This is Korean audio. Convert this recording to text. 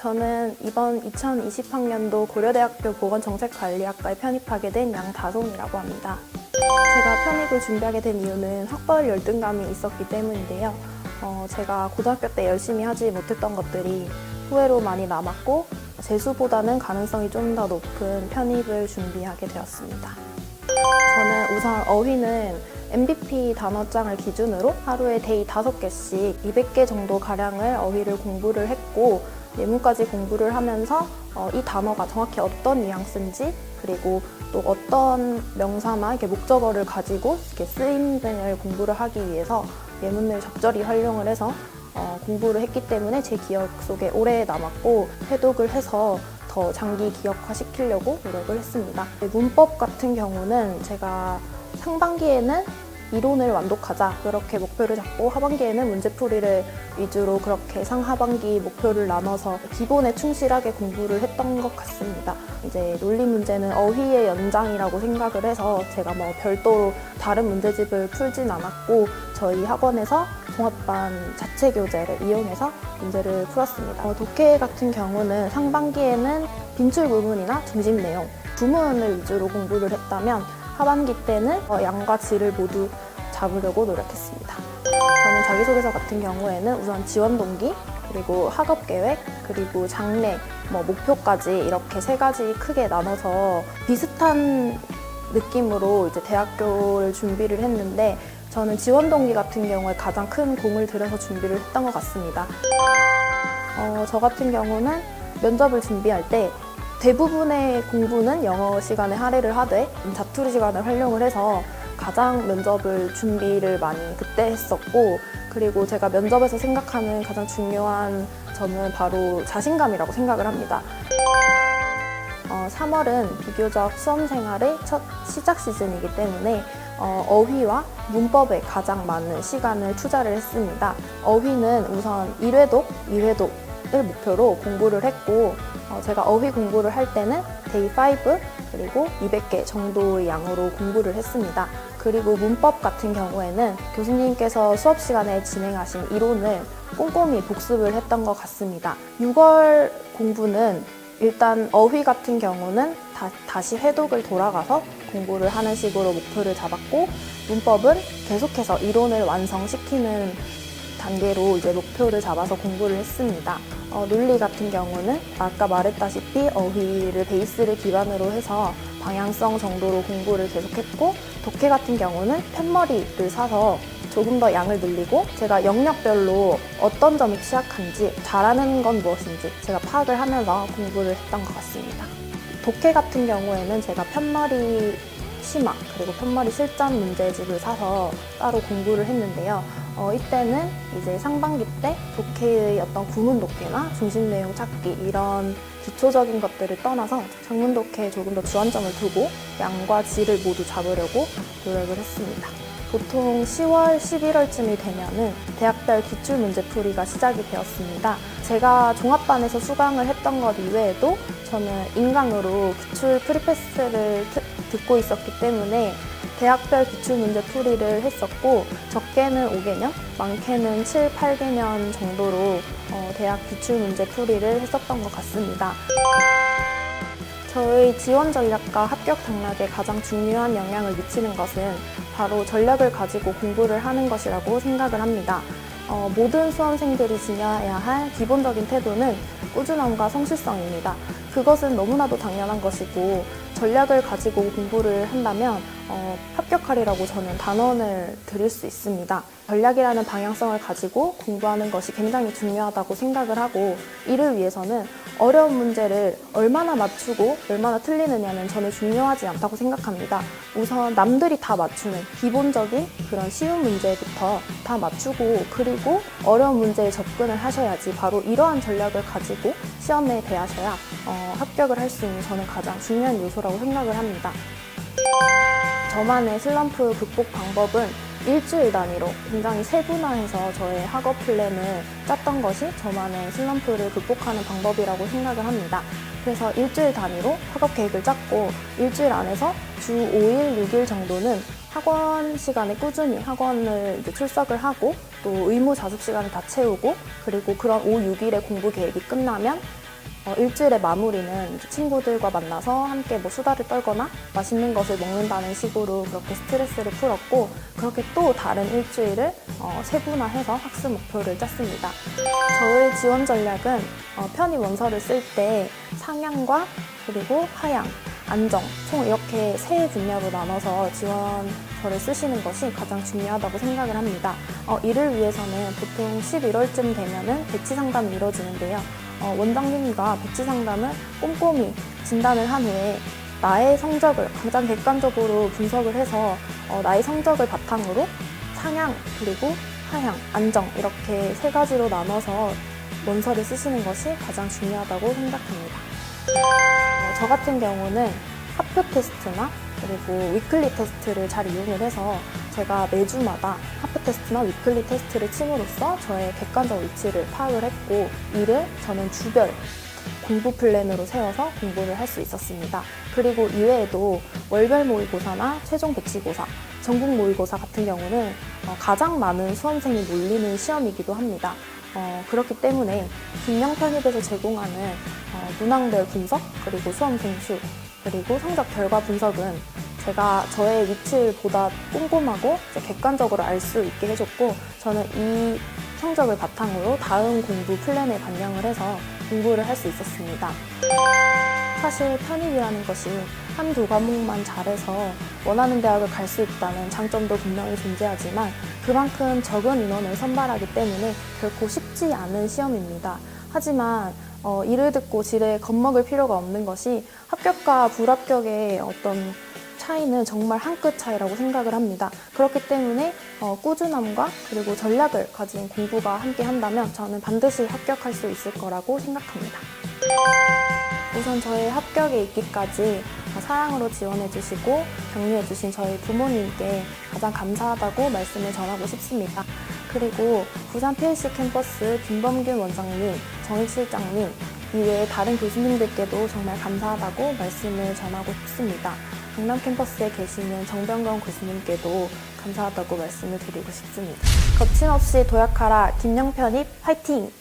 저는 이번 2020학년도 고려대학교 보건정책관리학과에 편입하게 된 양다솜이라고 합니다. 제가 편입을 준비하게 된 이유는 학벌 열등감이 있었기 때문인데요. 제가 고등학교 때 열심히 하지 못했던 것들이 후회로 많이 남았고 재수보다는 가능성이 좀 더 높은 편입을 준비하게 되었습니다. 저는 우선 어휘는 MBP 단어장을 기준으로 하루에 데이 5개씩 200개 정도 가량을 어휘를 공부를 했고 예문까지 공부를 하면서 이 단어가 정확히 어떤 뉘앙스인지 그리고 또 어떤 명사나 이렇게 목적어를 가지고 이렇게 쓰임 등을 공부를 하기 위해서 예문을 적절히 활용을 해서 공부를 했기 때문에 제 기억 속에 오래 남았고 회독을 해서 더 장기 기억화시키려고 노력을 했습니다. 문법 같은 경우는 제가 상반기에는 이론을 완독하자 이렇게 목표를 잡고 하반기에는 문제풀이를 위주로 그렇게 상하반기 목표를 나눠서 기본에 충실하게 공부를 했던 것 같습니다. 이제 논리 문제는 어휘의 연장이라고 생각을 해서 제가 뭐 별도로 다른 문제집을 풀진 않았고 저희 학원에서 종합반 자체 교재를 이용해서 문제를 풀었습니다. 독해 같은 경우는 상반기에는 빈출 구문이나 중심 내용, 구문을 위주로 공부를 했다면 하반기 때는 양과 질을 모두 잡으려고 노력했습니다. 저는 자기소개서 같은 경우에는 우선 지원 동기, 그리고 학업 계획, 그리고 장래, 목표까지 이렇게 3가지 크게 나눠서 비슷한 느낌으로 이제 대학교를 준비를 했는데 저는 지원 동기 같은 경우에 가장 큰 공을 들여서 준비를 했던 것 같습니다. 저 같은 경우는 면접을 준비할 때 대부분의 공부는 영어 시간에 할애를 하되 자투리 시간을 활용을 해서 가장 면접을 준비를 많이 그때 했었고 그리고 제가 면접에서 생각하는 가장 중요한 점은 바로 자신감이라고 생각을 합니다. 3월은 비교적 수험생활의 첫 시작 시즌이기 때문에 어휘와 문법에 가장 많은 시간을 투자를 했습니다. 어휘는 우선 1회독, 2회독을 목표로 공부를 했고 제가 어휘 공부를 할 때는 데이 5 그리고 200개 정도의 양으로 공부를 했습니다. 그리고 문법 같은 경우에는 교수님께서 수업 시간에 진행하신 이론을 꼼꼼히 복습을 했던 것 같습니다. 6월 공부는 일단 어휘 같은 경우는 다시 회독을 돌아가서 공부를 하는 식으로 목표를 잡았고 문법은 계속해서 이론을 완성시키는 단계로 이제 목표를 잡아서 공부를 했습니다. 논리 같은 경우는 아까 말했다시피 어휘를 베이스를 기반으로 해서 방향성 정도로 공부를 계속했고 독해 같은 경우는 편머리를 사서 조금 더 양을 늘리고 제가 영역별로 어떤 점이 취약한지 잘하는 건 무엇인지 제가 파악을 하면서 공부를 했던 것 같습니다. 독해 같은 경우에는 제가 편머리 심화 그리고 편머리 실전 문제집을 사서 따로 공부를 했는데요. 이때는 이제 상반기 때 독해의 어떤 구문 독해나 중심 내용 찾기 이런 기초적인 것들을 떠나서 작문 독해에 조금 더 주안점을 두고 양과 질을 모두 잡으려고 노력을 했습니다. 보통 10월, 11월쯤이 되면은 대학별 기출 문제풀이가 시작이 되었습니다. 제가 종합반에서 수강을 했던 것 이외에도 저는 인강으로 기출 프리패스를 듣고 있었기 때문에 대학별 기출 문제풀이를 했었고 적게는 5개년, 많게는 7, 8개년 정도로 대학 기출 문제풀이를 했었던 것 같습니다. 저의 지원 전략과 합격 당락에 가장 중요한 영향을 미치는 것은 바로 전략을 가지고 공부를 하는 것이라고 생각을 합니다. 모든 수험생들이 지녀야 할 기본적인 태도는 꾸준함과 성실성입니다. 그것은 너무나도 당연한 것이고 전략을 가지고 공부를 한다면 합격하리라고 저는 단언을 드릴 수 있습니다. 전략이라는 방향성을 가지고 공부하는 것이 굉장히 중요하다고 생각을 하고 이를 위해서는 어려운 문제를 얼마나 맞추고 얼마나 틀리느냐는 저는 중요하지 않다고 생각합니다. 우선 남들이 다 맞추는 기본적인 그런 쉬운 문제부터 다 맞추고 그리고 어려운 문제에 접근을 하셔야지 바로 이러한 전략을 가지고 시험에 대하셔야 합격을 할 수 있는 저는 가장 중요한 요소라고 생각을 합니다. 저만의 슬럼프 극복 방법은 일주일 단위로 굉장히 세분화해서 저의 학업 플랜을 짰던 것이 저만의 슬럼프를 극복하는 방법이라고 생각을 합니다. 그래서 일주일 단위로 학업 계획을 짰고 일주일 안에서 주 5일, 6일 정도는 학원 시간에 꾸준히 학원을 이제 출석을 하고 또 의무 자습 시간을 다 채우고 그리고 그런 5, 6일의 공부 계획이 끝나면 일주일의 마무리는 친구들과 만나서 함께 수다를 떨거나 맛있는 것을 먹는다는 식으로 그렇게 스트레스를 풀었고, 그렇게 또 다른 일주일을 세분화해서 학습 목표를 짰습니다. 저의 지원 전략은 편입 원서를 쓸 때 상향과 그리고 하향, 안정, 총 이렇게 세 분야로 나눠서 지원서를 쓰시는 것이 가장 중요하다고 생각을 합니다. 이를 위해서는 보통 11월쯤 되면은 배치 상담이 이루어지는데요. 원장님과 배치 상담을 꼼꼼히 진단을 한 후에 나의 성적을 가장 객관적으로 분석을 해서 나의 성적을 바탕으로 상향, 그리고 하향, 안정 이렇게 세 가지로 나눠서 원서를 쓰시는 것이 가장 중요하다고 생각합니다. 저 같은 경우는 학교 테스트나 그리고 위클리 테스트를 잘 이용을 해서 제가 매주마다 하프 테스트나 위클리 테스트를 침으로써 저의 객관적 위치를 파악을 했고, 이를 저는 주별 공부 플랜으로 세워서 공부를 할 수 있었습니다. 그리고 이외에도 월별 모의고사나 최종 배치고사, 전국 모의고사 같은 경우는 가장 많은 수험생이 몰리는 시험이기도 합니다. 그렇기 때문에 김영 편입에서 제공하는 문항별 분석, 그리고 수험생 수, 그리고 성적 결과 분석은 제가 저의 위치를 보다 꼼꼼하고 객관적으로 알 수 있게 해줬고, 저는 이 성적을 바탕으로 다음 공부 플랜에 반영을 해서 공부를 할 수 있었습니다. 사실 편입이라는 것이 한두 과목만 잘해서 원하는 대학을 갈 수 있다는 장점도 분명히 존재하지만, 그만큼 적은 인원을 선발하기 때문에 결코 쉽지 않은 시험입니다. 하지만 이를 듣고 지레 겁먹을 필요가 없는 것이, 합격과 불합격의 어떤 차이는 정말 한 끗 차이라고 생각을 합니다. 그렇기 때문에 꾸준함과 그리고 전략을 가진 공부가 함께 한다면 저는 반드시 합격할 수 있을 거라고 생각합니다. 우선 저의 합격에 있기까지 사랑으로 지원해주시고 격려해주신 저희 부모님께 가장 감사하다고 말씀을 전하고 싶습니다. 그리고 부산 PLC 캠퍼스 김범균 원장님, 정익 실장님 이외에 다른 교수님들께도 정말 감사하다고 말씀을 전하고 싶습니다. 강남 캠퍼스에 계시는 정병건 교수님께도 감사하다고 말씀을 드리고 싶습니다. 거침없이 도약하라 김영 편입 화이팅!